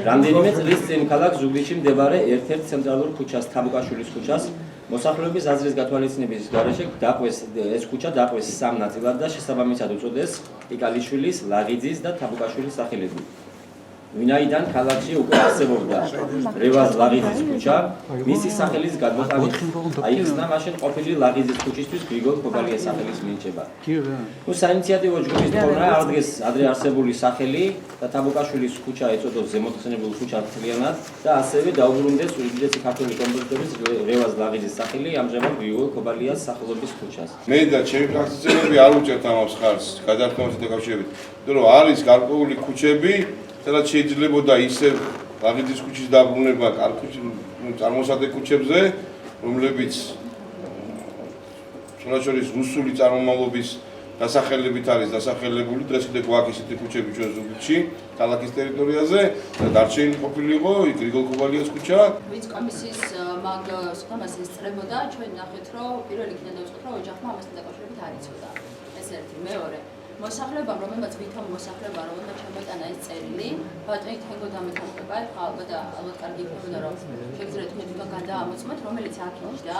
რამდენიმე წლის წინ ქალაქ ზუგდიდში მდებარე ერთ-ერთ ცენტრალურ ქუჩას, თაბუკაშვილის ქუჩას, მოსახლეობის აზრის გათვალისწინების გარეშე ეს ქუჩა დაყვეს სამ ნაწილად და შესაბამისად უწოდეს იკალიშვილის, ლაღიძის და თაბუკაშვილის სახელები. ვინაიდან ქალაქში უკვე არსებობდა რევაზ ლაღიძის ქუჩა, მისი სახელის გადმოტანით აიხსნა მაშინ ყოფილი ლაღიძის ქუჩისთვის გრიგოლ ქობალიას სახელის მინიჭება. საინიციატივო ჯგუფის თხოვნა აღდგეს ადრე არსებული სახელი და თაბუკაშვილის ქუჩა ეწოდოს ზემოხსენებულ ქუჩად მთლიანად და ასევე დაუბრუნდეს უდიდესი ქართული კომპოზიტორის რევაზ ლაღიძის სახელი ამჟამად გრიგოლ ქობალიას სახელობის ქუჩას. მე და ჩემი პრაქტიკულები არ უჭერთ ამას ხარს გადართმევასთან დაკავშირებით, იმიტომ რომ არის გარკვეული ქუჩები სადაც შეიძლებოდა ისევ ლაღიძის ქუჩის დაბრუნება წარმოსადი ქუჩებზე, რომლებიც შორაშორის რუსული წარმომავლობის დასახელებით არის დასახელებული, დღეს კიდე გვაქვს ისეთი ქუჩები ჩვენ ზუგდიდში, ქალაქის ტერიტორიაზე და დარჩენილი ყოფილიყო გრიგოლ ქობალიას ქუჩა. ვინც კომისიის მაგ სიტყვას ესწრებოდა, ჩვენ ნახეთ, რომ პირველი იქიდან დავიწყოთ, რომ ოჯახმა ამასთან დაკავშირებით არ იცოდა. ეს ერთი, მეორე მოსახლეობამ, რომელმაც ვითომ მოსახლეობა, რომელმაც შემოიტანა ეს წერილი, ბატონი თენგო დამეთანხმება, ალბათ კარგი იქნებოდა, რომ შეგიძლიათ თვითონ გადაამოწმოთ, რომელიც აქ იჯდა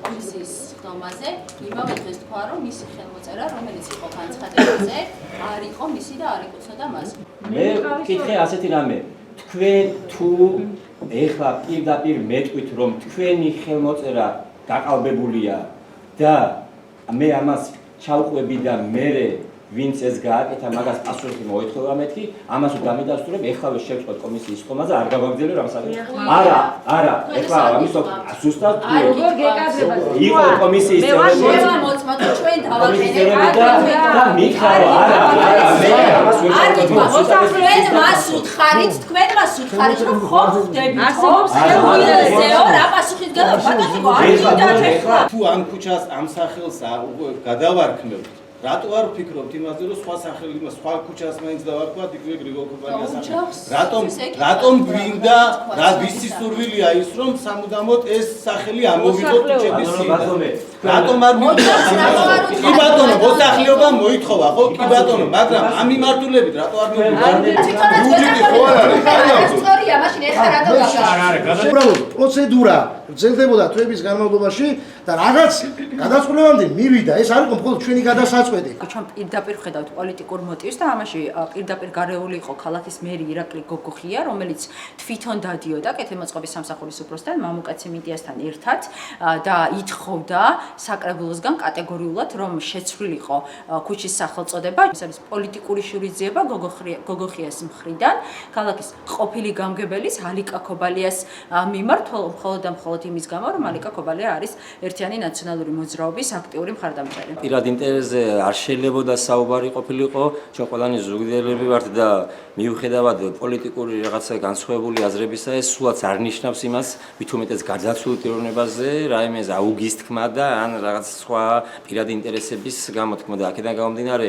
კომისიის ხდომაზე, იმავე დღეს თქვა, რომ მისი ხელმოწერა, რომელიც იყო განცხადებაზე, არ იყო მისი და არ ეკუთვნოდა მას. მე ვკითხე ასეთი რამე, თქვენ თუ ეხლა პირდაპირ მეტყვით, რომ თქვენი ხელმოწერა დაყალბებულია და მე ამას ჩავყვები და მე ვინც ეს გააკეთა მაგას პასუხი მოეთხოვა მეთქი, ამას დამედასტურებ, ეხლავე შევწყვეტ კომისიის ხდომაზე, არ გავაგრძელებ ამ საკითხს. არა, ეხლა ამის ზუსტად იყო კომისიის წევრები. მოწმოთ, ჩვენ დავაყენებთ და მიხარო, არა, მე ამას თქვენ მას უთხარით, რომ ხომ ხდებით, არსებობს ხელმოწერა, რა პასუხით გადავხატოთ, არ თუ ამ ქუჩას ამ სახელს გადავარქმევთ, რატო არ ვფიქრობთ იმაზე, რომ სხვა სახელი, სხვა ქუჩას მაინც დავარქვათ, იგივე გრიგოლ ქობალიას სახელი. რატომ გვინდა, რა ვიცი სურვილია ის, რომ სამუდამოდ ეს სახელი ამოვიღოთ ქუჩების სიახლოვე. რატომ არ მივიდა? კი ბატონო, მოსახლეობა მოითხოვა, ხო? კი ბატონო, მაგრამ ამ მიმართულებით რატო არ მივიდა? ისტორია, მაშინ ეხლა რატო გავაშალე? უბრალოდ პროცედურა გრძელდებოდა თვეების განმავლობაში და რაღაც გადაწყვეტამდე მივიდა. ეს არ იყო მხოლოდ ჩვენი გადასაწყვეტი. ჩვენ პირდაპირ ხედავთ პოლიტიკურ მოტივს და ამაში პირდაპირ გარეული იყო ქალაქის მერი ირაკლი გოგოხია, რომელიც თვითონ დადიოდა კეთილმოწყობის სამსახურის უფროსთან მამუკაცი მიდიასთან ერთად და ითხოვდა საკრებულოსგან კატეგორიულად, რომ შეცვლილიყო ქუჩის სახელწოდება. ეს არის პოლიტიკური შურისძიება გოგოხიას მხრიდან, ქალაქის ყოფილი გამგებელის ალიკა ქობალიას მიმართ, მხოლოდ და მხოლოდ იმის გამო, რომ ალიკა ქობალია არის ერთიანი ნაციონალური მოძრაობის აქტიური მხარდამჭერი. პირად ინტერესზე არ შეიძლება საუბარი ყოფილიყო, ჩვენ ყველანი ზუგდიდელები ვართ და მიუხედავად პოლიტიკური რაღაცა განსხვავებული აზრებისა, ეს სულაც არ ნიშნავს იმას, ვითომეტეს გარდაცვლილ პიროვნებაზე, რაიმე აუგის თქმა და ან რაღაც სხვა პირად ინტერესების გამოთქმა და აქედან გამომდინარე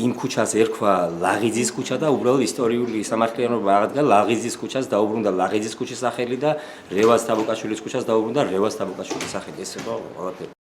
იმ ქუჩას ერქვა ლაღიძის ქუჩა და უბრალოდ ისტორიული სამართლიანობა აღდგა ლაღიძის ქუჩას დაუბრუნდა ლაღიძის ქუჩის სახელი და რევაზ თაბუკაშვილის ქუჩას დაუბრუნდა რევაზ თაბუკაშვილის სახელი. ეს იყო ყველაფერი.